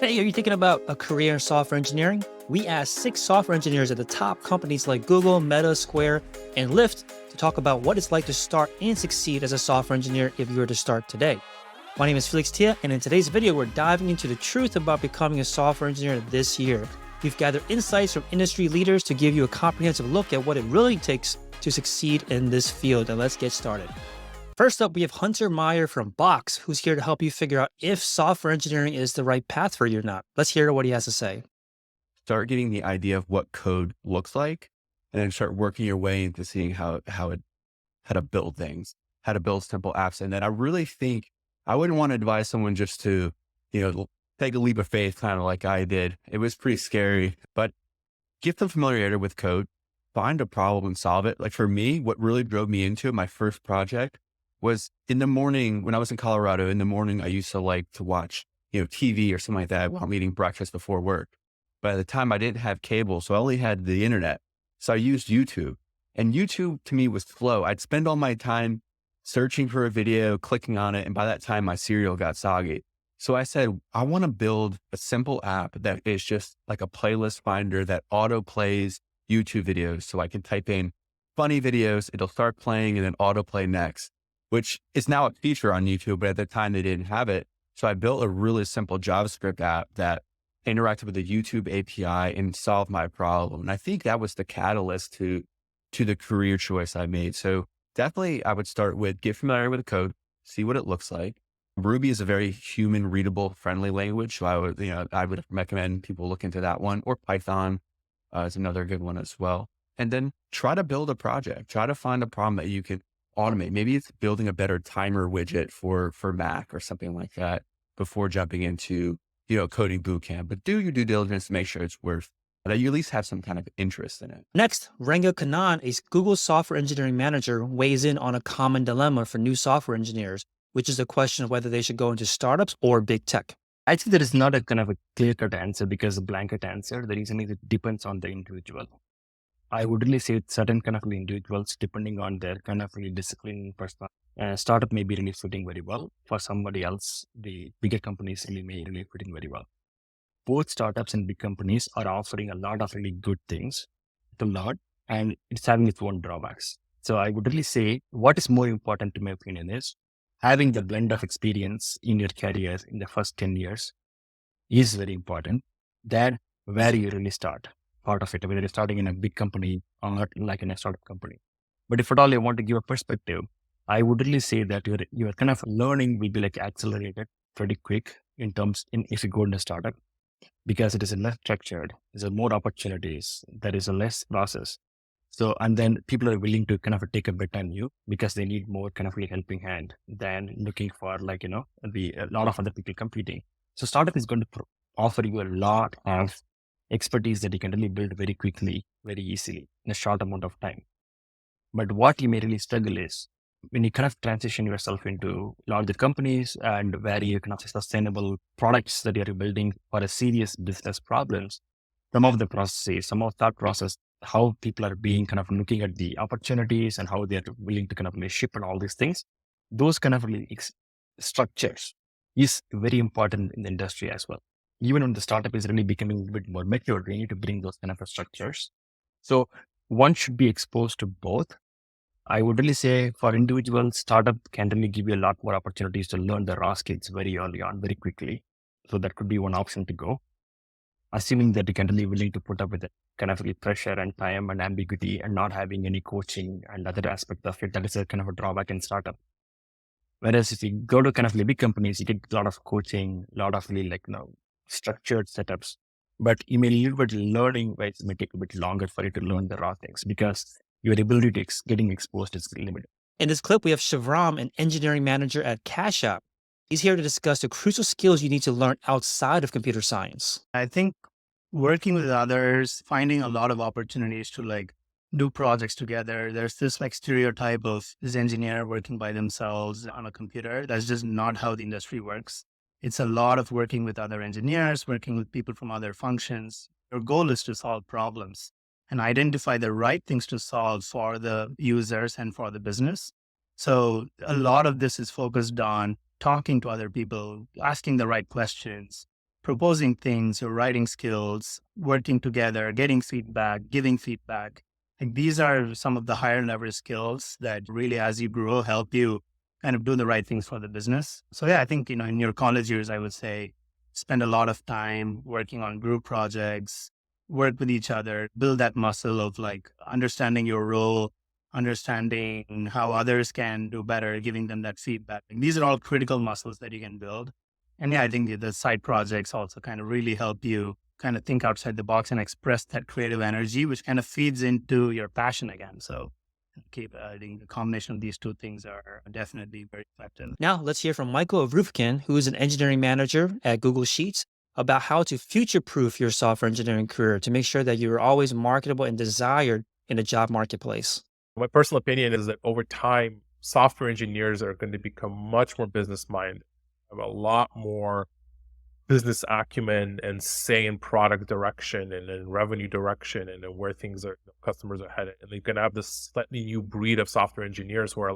Hey, are you thinking about a career in software engineering? We asked 6 software engineers at the top companies like Google, Meta, Square, and Lyft to talk about what it's like to start and succeed as a software engineer if you were to start today. My name is Felix Tia, and in today's video, we're diving into the truth about becoming a software engineer this year. We've gathered insights from industry leaders to give you a comprehensive look at what it really takes to succeed in this field, and let's get started. First up, we have Hunter Meyer from Box, who's here to help you figure out if software engineering is the right path for you or not. Let's hear what he has to say. Start getting the idea of what code looks like, and then start working your way into seeing how to build things, how to build simple apps. And then I really think I wouldn't want to advise someone just to, take a leap of faith, kind of like I did. It was pretty scary, but get them familiarity with code, find a problem and solve it. Like for me, what really drove me into it, my first project was in the morning when I was in Colorado. In the morning, I used to like to watch, TV or something like that while I'm eating breakfast before work. By the time I didn't have cable, so I only had the internet. So I used YouTube, and YouTube to me was slow. I'd spend all my time searching for a video, clicking on it. And by that time my cereal got soggy. So I said, I want to build a simple app that is just like a playlist finder that auto plays YouTube videos. So I can type in funny videos, it'll start playing and then autoplay next, which is now a feature on YouTube, but at the time they didn't have it. So I built a really simple JavaScript app that interacted with the YouTube API and solved my problem. And I think that was the catalyst to the career choice I made. So definitely I would start with get familiar with the code, see what it looks like. Ruby is a very human readable, friendly language. So I would recommend people look into that one, or Python is another good one as well. And then try to build a project, try to find a problem that you can automate. Maybe it's building a better timer widget for Mac or something like that before jumping into, coding bootcamp. But do your due diligence to make sure it's worth that you at least have some kind of interest in it. Next, Renga Kannan, a Google software engineering manager, weighs in on a common dilemma for new software engineers, which is the question of whether they should go into startups or big tech. I think there is not a kind of a clear-cut answer because a blanket answer. The reason is it depends on the individual. I would really say certain kind of individuals, depending on their kind of really discipline, personal startup may be really fitting very well. For somebody else, the bigger companies really may really fitting very well. Both startups and big companies are offering a lot of really good things to learn, and it's having its own drawbacks. So I would really say what is more important to my opinion is having the blend of experience in your career in the first 10 years is very important. Then where you really start. Part of it, whether you're starting in a big company or like in a startup company. But if at all you want to give a perspective, I would really say that your kind of learning will be like accelerated pretty quick if you go into a startup, because it is less structured, there's more opportunities, there is a less process. So, and then people are willing to kind of take a bet on you because they need more kind of like helping hand than looking for a lot of other people competing. So startup is going to offer you a lot of expertise that you can really build very quickly, very easily in a short amount of time. But what you may really struggle is when you kind of transition yourself into larger companies and where you kind of sustainable products that you're building for a serious business problems, some of the processes, some of that process, how people are being kind of looking at the opportunities and how they're willing to kind of ship and all these things, those kind of really structures is very important in the industry as well. Even when the startup is really becoming a bit more mature, we need to bring those kind of structures. So one should be exposed to both. I would really say for individuals, startup can really give you a lot more opportunities to learn the raw skills very early on, very quickly. So that could be one option to go. Assuming that you can really willing to put up with it, kind of really pressure and time and ambiguity and not having any coaching and other aspect of it, that is a kind of a drawback in startup. Whereas if you go to kind of big companies, you get a lot of coaching, a lot of really structured setups, but you may little bit learning where it may take a bit longer for you to learn the raw things because your ability to getting exposed is limited. In this clip, we have Shivram, an engineering manager at Cash App. He's here to discuss the crucial skills you need to learn outside of computer science. I think working with others, finding a lot of opportunities to do projects together. There's this stereotype of this engineer working by themselves on a computer. That's just not how the industry works. It's a lot of working with other engineers, working with people from other functions. Your goal is to solve problems and identify the right things to solve for the users and for the business. So a lot of this is focused on talking to other people, asking the right questions, proposing things, your writing skills, working together, getting feedback, giving feedback. Like these are some of the higher level skills that really, as you grow, help you kind of do the right things for the business. So yeah, I think, in your college years, I would say spend a lot of time working on group projects, work with each other, build that muscle of like understanding your role, understanding how others can do better, giving them that feedback. And these are all critical muscles that you can build. And yeah, I think the side projects also kind of really help you kind of think outside the box and express that creative energy, which kind of feeds into your passion again. So I think the combination of these two things are definitely very effective. Now, let's hear from Michael Avrukin, who is an engineering manager at Google Sheets, about how to future-proof your software engineering career to make sure that you're always marketable and desired in the job marketplace. My personal opinion is that over time, software engineers are going to become much more business-minded, have a lot more business acumen and say in product direction and in revenue direction and in where things are, customers are headed. And you're going to have this slightly new breed of software engineers who are,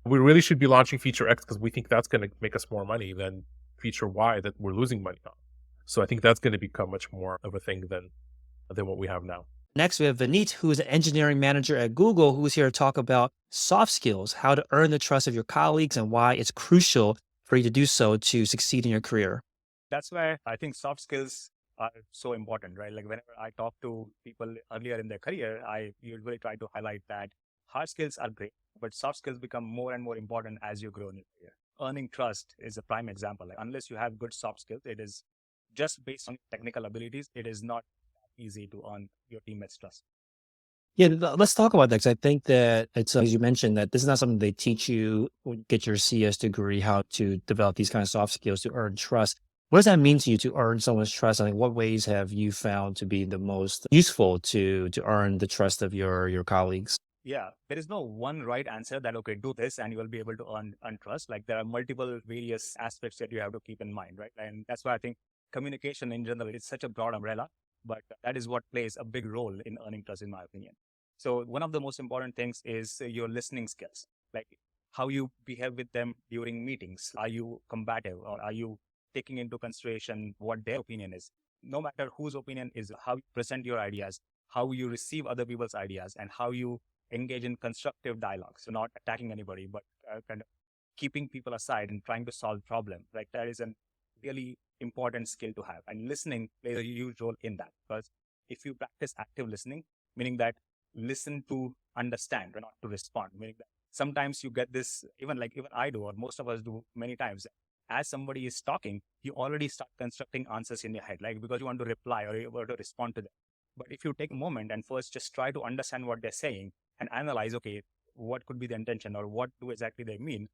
we really should be launching feature X because we think that's going to make us more money than feature Y that we're losing money on. So I think that's going to become much more of a thing than what we have now. Next, we have Vineet, who is an engineering manager at Google, who's here to talk about soft skills, how to earn the trust of your colleagues and why it's crucial for you to do so to succeed in your career. That's why I think soft skills are so important, right? Like whenever I talk to people earlier in their career, I usually try to highlight that hard skills are great, but soft skills become more and more important as you grow in your career. Earning trust is a prime example. Like unless you have good soft skills, it is just based on technical abilities. It is not easy to earn your teammates' trust. Yeah, let's talk about that because I think that it's, as you mentioned, that this is not something they teach you when you get your CS degree, how to develop these kind of soft skills to earn trust. What does that mean to you to earn someone's trust? I mean, what ways have you found to be the most useful to earn the trust of your colleagues? Yeah, there is no one right answer that, okay, do this and you will be able to earn trust. Like there are multiple various aspects that you have to keep in mind, right? And that's why I think communication in general is such a broad umbrella, but that is what plays a big role in earning trust, in my opinion. So one of the most important things is your listening skills, like how you behave with them during meetings. Are you combative or are you taking into consideration what their opinion is? No matter whose opinion is, how you present your ideas, how you receive other people's ideas, and how you engage in constructive dialogue. So not attacking anybody, but kind of keeping people aside and trying to solve problems. Like that is a really important skill to have. And listening plays a huge role in that, because if you practice active listening, meaning that listen to understand, not to respond, meaning that sometimes you get this, even I do, or most of us do many times. As somebody is talking, you already start constructing answers in your head, like because you want to reply or you want to respond to them. But if you take a moment and first just try to understand what they're saying and analyze, okay, what could be the intention or what do exactly they mean,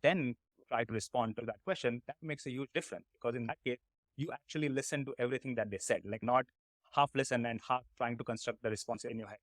then try to respond to that question, that makes a huge difference. Because in that case, you actually listen to everything that they said, like not half listen and half trying to construct the response in your head.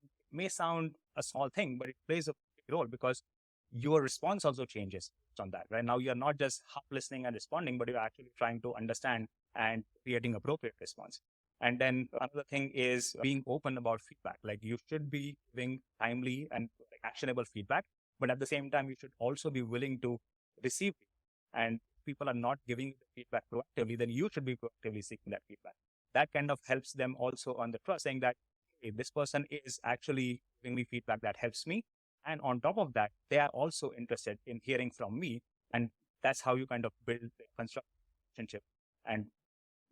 It may sound a small thing, but it plays a big role because your response also changes on that, right? Now you're not just half listening and responding, but you're actually trying to understand and creating appropriate response. And then another thing is being open about feedback. Like you should be giving timely and actionable feedback, but at the same time, you should also be willing to receive it. And people are not giving the feedback proactively, then you should be proactively seeking that feedback. That kind of helps them also on the trust, saying that, hey, this person is actually giving me feedback that helps me. And on top of that, they are also interested in hearing from me. And that's how you kind of build the constructive relationship. And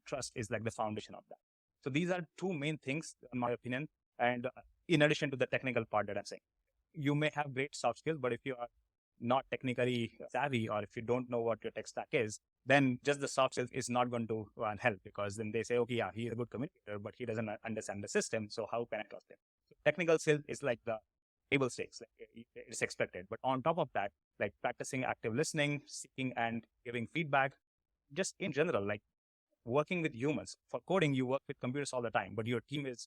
trust is like the foundation of that. So these are two main things, in my opinion. And in addition to the technical part that I'm saying, you may have great soft skills, but if you are not technically savvy or if you don't know what your tech stack is, then just the soft skills is not going to help, because then they say, okay, yeah, he's a good communicator, but he doesn't understand the system. So how can I trust him? So technical skills is like the table stakes, like it's expected. But on top of that, like practicing active listening, seeking and giving feedback, just in general, like working with humans. For coding, you work with computers all the time, but your team is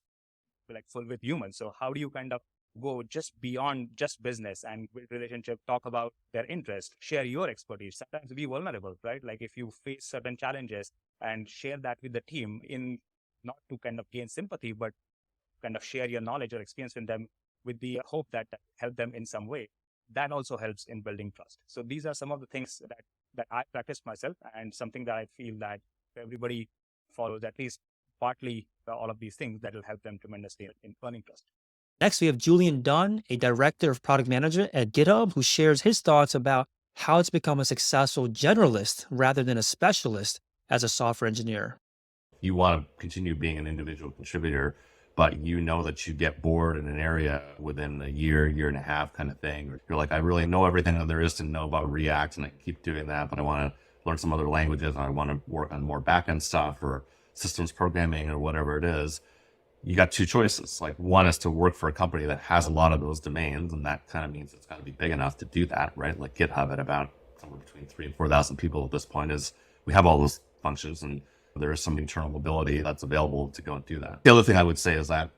like full with humans. So how do you kind of go just beyond just business and build relationship, talk about their interest, share your expertise, sometimes be vulnerable, right? Like if you face certain challenges and share that with the team, in not to kind of gain sympathy, but kind of share your knowledge or experience with them with the hope that help them in some way. That also helps in building trust. So these are some of the things that I practice myself, and something that I feel that everybody follows at least partly all of these things, that will help them tremendously in earning trust. Next, we have Julian Dunn, a director of product management at GitHub, who shares his thoughts about how to become a successful generalist rather than a specialist as a software engineer. You want to continue being an individual contributor, but you know that you get bored in an area within a year and a half kind of thing. Or you're like, I really know everything that there is to know about React, and I keep doing that, but I want to learn some other languages, and I want to work on more backend stuff or systems programming or whatever it is. You got two choices. Like, one is to work for a company that has a lot of those domains, and that kind of means it's got to be big enough to do that, right? Like GitHub at about somewhere between 3,000 and 4,000 people at this point is, we have all those functions, and there is some internal mobility that's available to go and do that. The other thing I would say is that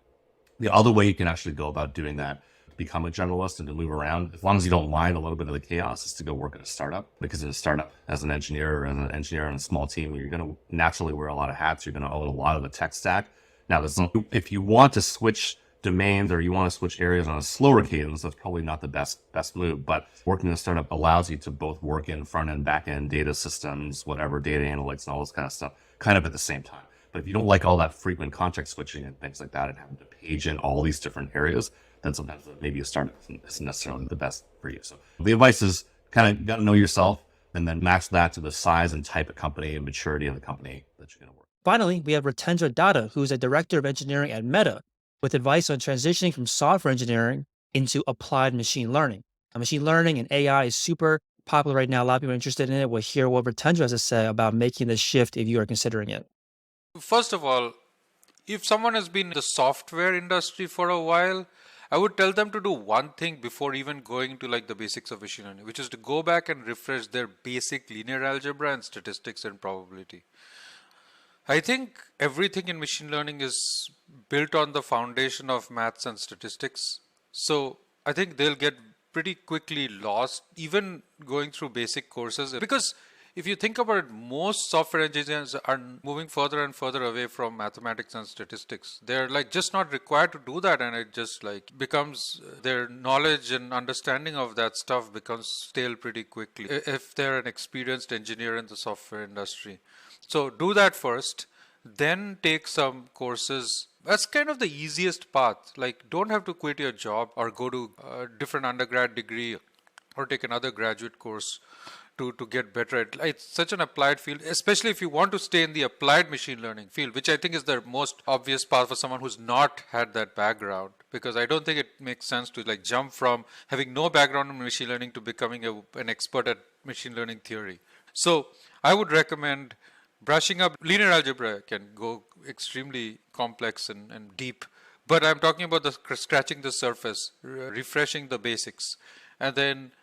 the other way you can actually go about doing that, become a generalist and to move around, as long as you don't mind a little bit of the chaos, is to go work at a startup. Because in a startup, as an engineer on a small team, you're going to naturally wear a lot of hats. You're going to own a lot of the tech stack. Now, if you want to switch domains or you want to switch areas on a slower cadence, that's probably not the best move. But working in a startup allows you to both work in front end, back end, data systems, whatever, data analytics and all this kind of stuff, kind of at the same time. But if you don't like all that frequent context switching and things like that and having to page in all these different areas, then sometimes maybe a startup isn't necessarily the best for you. So the advice is kind of got to know yourself and then match that to the size and type of company and maturity of the company that you're going to work. Finally, we have Ritendra Datta, who's a director of engineering at Meta, with advice on transitioning from software engineering into applied machine learning. Now, machine learning and AI is super popular right now. A lot of people are interested in it. We'll hear what Ritendra has to say about making the shift if you are considering it. First of all, if someone has been in the software industry for a while, I would tell them to do one thing before even going to like the basics of machine learning, which is to go back and refresh their basic linear algebra and statistics and probability. I think everything in machine learning is built on the foundation of maths and statistics. So I think they'll get pretty quickly lost even going through basic courses, because if you think about it, most software engineers are moving further and further away from mathematics and statistics. They're like just not required to do that, and it just like becomes their knowledge and understanding of that stuff becomes stale pretty quickly if they're an experienced engineer in the software industry. So do that first, then take some courses. That's kind of the easiest path. Like, don't have to quit your job or go to a different undergrad degree or take another graduate course to get better at. It's such an applied field, especially if you want to stay in the applied machine learning field, which I think is the most obvious path for someone who's not had that background, because I don't think it makes sense to like jump from having no background in machine learning to becoming an expert at machine learning theory. So I would recommend brushing up. Linear algebra can go extremely complex and deep, but I'm talking about the scratching the surface, refreshing the basics, and then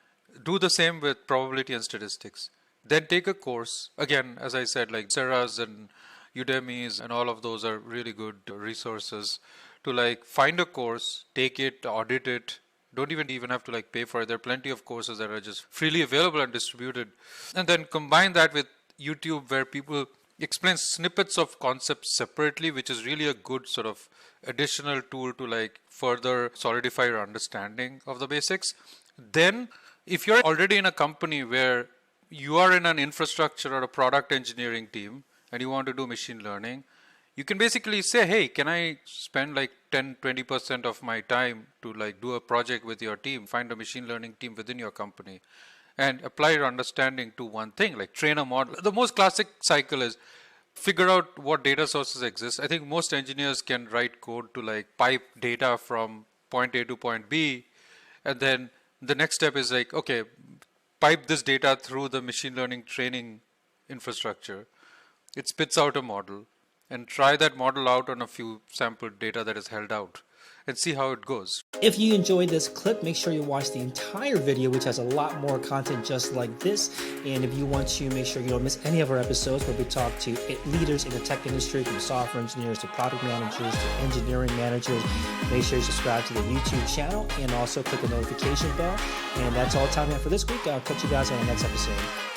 do the same with probability and statistics. Then take a course. Again, as I said, like Coursera's and Udemy's and all of those are really good resources to like find a course, take it, audit it. Don't even have to like pay for it. There are plenty of courses that are just freely available and distributed. And then combine that with YouTube, where people explain snippets of concepts separately, which is really a good sort of additional tool to like further solidify your understanding of the basics. Then if you're already in a company where you are in an infrastructure or a product engineering team and you want to do machine learning, you can basically say, hey, can I spend like 10-20% of my time to like do a project with your team, find a machine learning team within your company and apply your understanding to one thing, like train a model. The most classic cycle is figure out what data sources exist. I think most engineers can write code to like pipe data from point A to point B, and then the next step is like, okay, pipe this data through the machine learning training infrastructure. It spits out a model, and try that model out on a few sampled data that is held out and see how it goes. If you enjoyed this clip, make sure you watch the entire video, which has a lot more content just like this. And if you want to make sure you don't miss any of our episodes where we talk to leaders in the tech industry, from software engineers to product managers to engineering managers, make sure you subscribe to the YouTube channel and also click the notification bell. And that's all the time we have for this week. I'll catch you guys on the next episode.